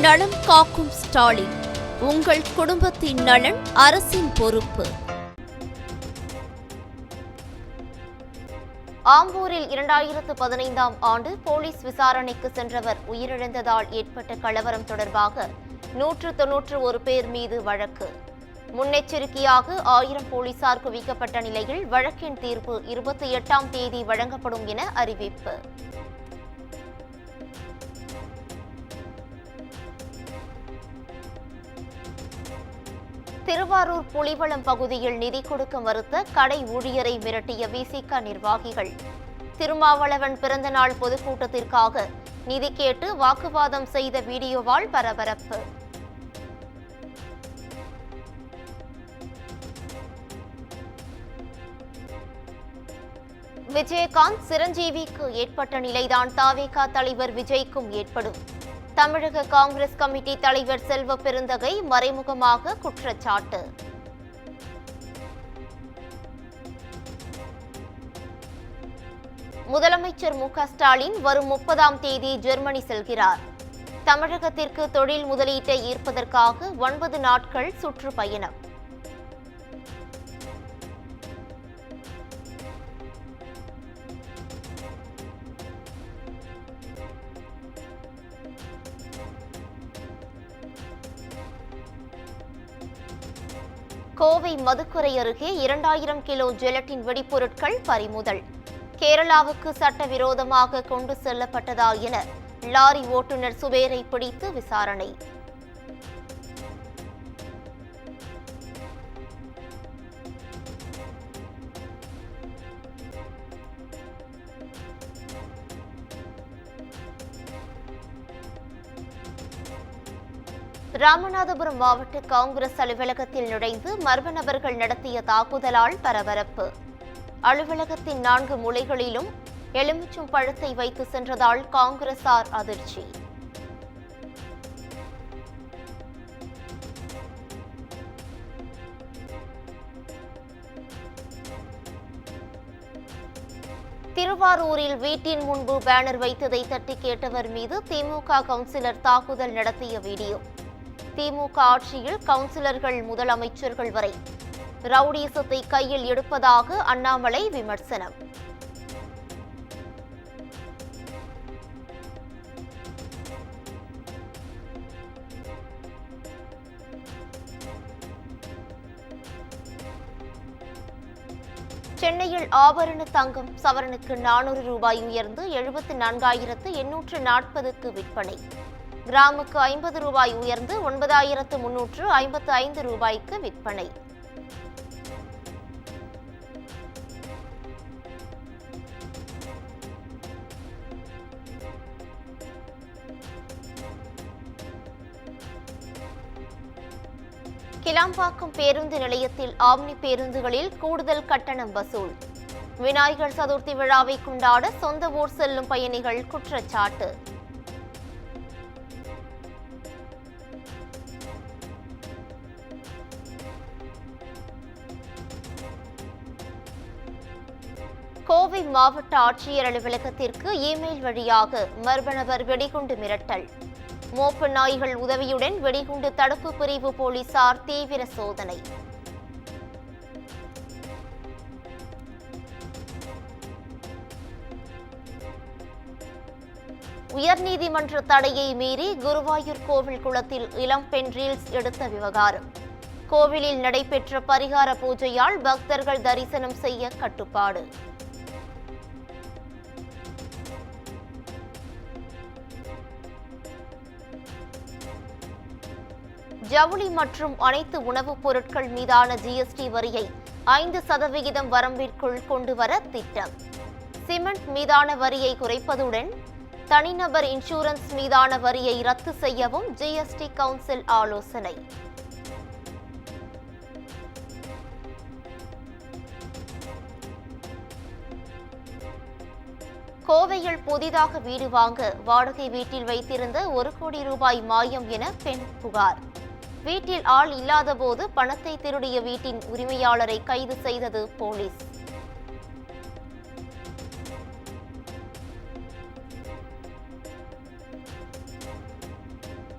நலம் காக்கும் ஸ்டாலின், உங்கள் குடும்பத்தின் நலன் அரசின் பொறுப்பு. ஆம்பூரில் 2015ஆம் ஆண்டு போலீஸ் விசாரணைக்கு சென்றவர் உயிரிழந்ததால் ஏற்பட்ட கலவரம் தொடர்பாக 191 பேர் மீது வழக்கு. முன்னெச்சரிக்கையாக 1000 போலீசார் குவிக்கப்பட்ட நிலையில் வழக்கின் தீர்ப்பு 28ஆம் தேதி வழங்கப்படும் என அறிவிப்பு. திருவாரூர் புலிவளம் பகுதியில் நிதி கொடுக்க மறுத்த கடை ஊழியரை மிரட்டிய விசிக நிர்வாகிகள். திருமாவளவன் பிறந்தநாள் பொதுக்கூட்டத்திற்காக நிதி கேட்டு வாக்குவாதம் செய்த வீடியோவால் பரபரப்பு. விஜயகாந்த் சிரஞ்சீவிக்கு ஏற்பட்ட நிலைதான் தாவேகா தலைவர் விஜய்க்கும் ஏற்படும். தமிழக காங்கிரஸ் கமிட்டி தலைவர் செல்வ பெருந்தகை மறைமுகமாக குற்றச்சாட்டு. முதலமைச்சர் மு.க.ஸ்டாலின் வரும் 30ஆம் தேதி ஜெர்மனி செல்கிறார். தமிழகத்திற்கு தொழில் முதலீட்டை ஈர்ப்பதற்காக 9 நாட்கள் சுற்றுப்பயணம். கோவை மதுக்கரை அருகே 2000 கிலோ ஜெலட்டின் வெடிப்பொருட்கள் பறிமுதல். கேரளாவுக்கு சட்டவிரோதமாக கொண்டு செல்லப்பட்டதா என லாரி ஓட்டுநர் சுபேரை பிடித்து விசாரணை. ராமநாதபுரம் மாவட்ட காங்கிரஸ் அலுவலகத்தில் நுழைந்து மர்ம நபர்கள் நடத்திய தாக்குதலால் பரபரப்பு. அலுவலகத்தின் 4 மூலைகளிலும் எலுமிச்சம் பழத்தை வைத்து சென்றதால் காங்கிரசார் அதிர்ச்சி. திருவாரூரில் வீட்டின் முன்பு பேனர் வைத்ததை தட்டி கேட்டவர் மீது திமுக கவுன்சிலர் தாக்குதல் நடத்திய வீடியோ. திமுக ஆட்சியில் கவுன்சிலர்கள் முதல் அமைச்சர்கள் வரை ரவுடிசத்தை கையில் எடுப்பதாக அண்ணாமலை விமர்சனம். சென்னையில் ஆபரண தங்கம் சவரனுக்கு 400 ரூபாய் உயர்ந்து 74,840க்கு விற்பனை. கிராமுக்கு 50 ரூபாய் உயர்ந்து 9,355 ரூபாய்க்கு விற்பனை. கிளாம்பாக்கம் பேருந்து நிலையத்தில் ஆம்னி பேருந்துகளில் கூடுதல் கட்டணம் வசூல். விநாயகர் சதுர்த்தி விழாவை கொண்டாட சொந்த ஊர் செல்லும் பயணிகள் குற்றச்சாட்டு. கோவை மாவட்ட ஆட்சியர் அலுவலகத்திற்கு இமெயில் வழியாக மர்ம நபர் வெடிகுண்டு மிரட்டல். மோப்ப நாய்கள் உதவியுடன் வெடிகுண்டு தடுப்பு பிரிவு போலீசார் தீவிர சோதனை. உயர்நீதிமன்ற தடையை மீறி குருவாயூர் கோவில் குளத்தில் இளம் பெண் ரீல்ஸ் எடுத்த விவகாரம். கோவிலில் நடைபெற்ற பரிகார பூஜையால் பக்தர்கள் தரிசனம் செய்ய கட்டுப்பாடு. ஜவுளி மற்றும் அனைத்து உணவுப் பொருட்கள் மீதான ஜிஎஸ்டி வரியை 5% வரம்பிற்குள் கொண்டுவர திட்டம். சிமெண்ட் மீதான வரியை குறைப்பதுடன் தனிநபர் இன்சூரன்ஸ் மீதான வரியை ரத்து செய்யவும் ஜிஎஸ்டி கவுன்சில் ஆலோசனை. கோவையில் புதிதாக வீடு வாங்க வாடகை வீட்டில் வைத்திருந்த 1 கோடி ரூபாய் மாயம் என பெண் புகார். வீட்டில் ஆள் இல்லாதபோது பணத்தை திருடிய வீட்டின் உரிமையாளரை கைது செய்தது போலீஸ்.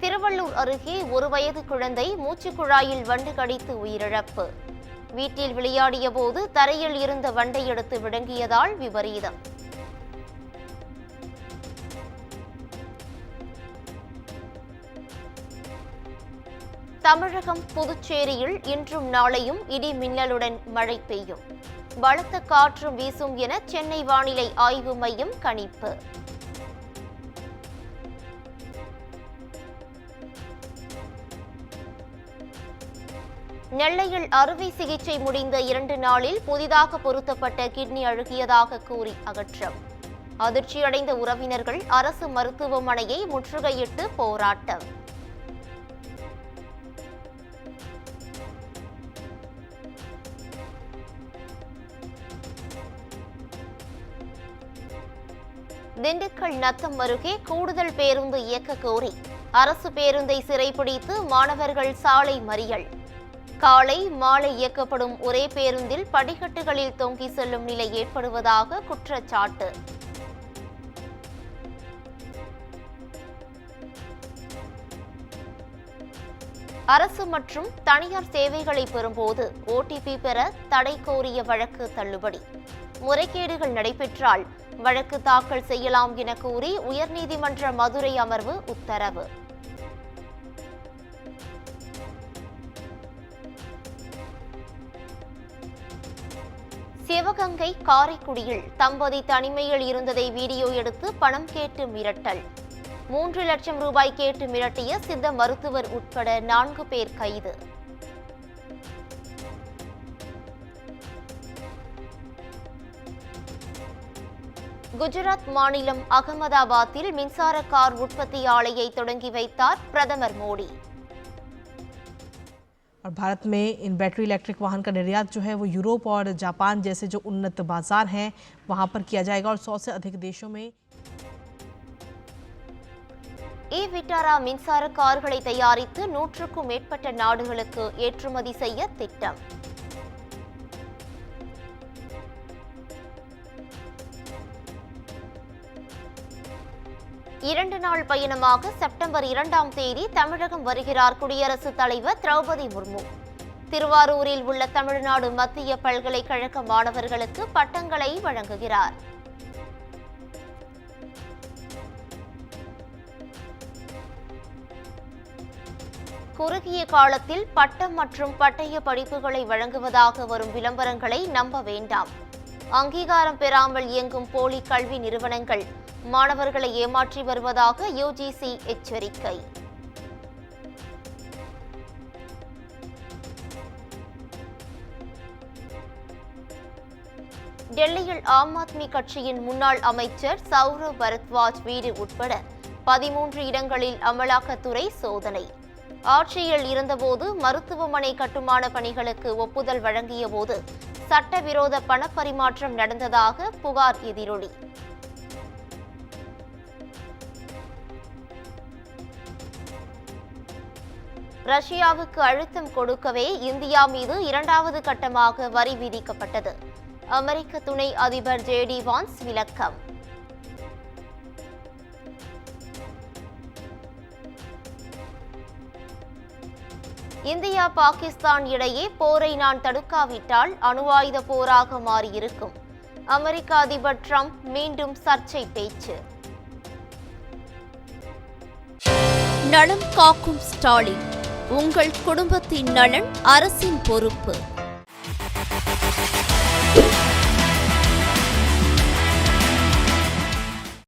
திருவள்ளூர் அருகே 1 வயது குழந்தை மூச்சுக்குழாயில் வண்டு கடித்து உயிரிழப்பு. வீட்டில் விளையாடிய போது தரையில் இருந்த வண்டை எடுத்து விழுங்கியதால் விபரீதம். தமிழகம் புதுச்சேரியில் இன்றும் நாளையும் இடி மின்னலுடன் மழை பெய்யும். பலத்த காற்றும் வீசும் என சென்னை வானிலை ஆய்வு மையம் கணிப்பு. நெல்லையில் அறுவை சிகிச்சை முடிந்த 2 நாளில் புதிதாக பொருத்தப்பட்ட கிட்னி அழுகியதாக கூறி அகற்றம். அதிர்ச்சியடைந்த உறவினர்கள் அரசு மருத்துவமனையை முற்றுகையிட்டு போராட்டம். திண்டுக்கல் நத்தம் அருகே கூடுதல் பேருந்து இயக்க கோரி அரசு பேருந்தை சிறைப்பிடித்து மாணவர்கள் சாலை மறியல். காலை மாலை இயக்கப்படும் ஒரே பேருந்தில் படிக்கட்டுகளில் தொங்கி செல்லும் நிலை ஏற்படுவதாக குற்றச்சாட்டு. அரசு மற்றும் தனியார் சேவைகளை பெறும்போது ஓடிபி பெற தடை கோரிய வழக்கு தள்ளுபடி. முறைகேடுகள் நடைபெற்றால் வழக்கு தாக்கல் செய்யலாம் என கூறி உயர்நீதிமன்ற மதுரை அமர்வு உத்தரவு. சிவகங்கை காரைக்குடியில் தம்பதி தனிமையில் இருந்ததை வீடியோ எடுத்து பணம் கேட்டு மிரட்டல். 3 லட்சம் ரூபாய் கேட்டு மிரட்டிய சித்த மருத்துவர் உட்பட 4 பேர் கைது. குஜராத் மாநிலம் அகமதாபாத்தில் மின்சார கார் உற்பத்தி ஆலையை தொடங்கி வைத்தார் பிரதமர் மோடி. और भारत में इन बैटरी इलेक्ट्रिक वाहन का निर्यात जो है वो यूरोप और जापान जैसे जो उन्नत बाजार हैं वहां पर किया जाएगा और 100 से अधिक देशों में விட்டாரா மின்சார கார்களை தயாரித்து 100க்கும் மேற்பட்ட நாடுகளுக்கு ஏற்றுமதி செய்ய திட்டம். இரண்டு நாள் பயணமாக செப்டம்பர் 2ஆம் தேதி தமிழகம் வருகிறார் குடியரசுத் தலைவர் திரௌபதி முர்மு. திருவாரூரில் உள்ள தமிழ்நாடு மத்திய பல்கலைக்கழக மாணவர்களுக்கு பட்டங்களை வழங்குகிறார். குறுகிய காலத்தில் பட்டம் மற்றும் பட்டய படிப்புகளை வழங்குவதாக வரும் விளம்பரங்களை நம்ப வேண்டாம். அங்கீகாரம் பெறாமல் இயங்கும் போலி கல்வி நிறுவனங்கள் மாணவர்களை ஏமாற்றி வருவதாக யுஜிசி எச்சரிக்கை. டெல்லியில் ஆம் ஆத்மி கட்சியின் முன்னாள் அமைச்சர் சௌரவ் பரத்வாஜ் வீடு உட்பட 13 இடங்களில் அமலாக்கத்துறை சோதனை. ஆட்சியில் இருந்தபோது மருத்துவமனை கட்டுமான பணிகளுக்கு ஒப்புதல் வழங்கிய போது சட்டவிரோத பணப்பரிமாற்றம் நடந்ததாக புகார் எதிரொலி. ரஷ்யாவுக்கு அழுத்தம் கொடுக்கவே இந்தியா மீது 2வது கட்டமாக வரி விதிக்கப்பட்டது. அமெரிக்க துணை அதிபர் ஜே.டி. வான்ஸ் விளக்கம். இந்தியா பாகிஸ்தான் இடையே போரை நான் தடுக்காவிட்டால் அணு ஆயுத போராக மாறியிருக்கும். அமெரிக்க அதிபர் டிரம்ப் மீண்டும் சர்ச்சை பேச்சு. நலம் காக்கும் ஸ்டாலின், உங்கள் குடும்பத்தின் நலன் அரசின் பொறுப்பு.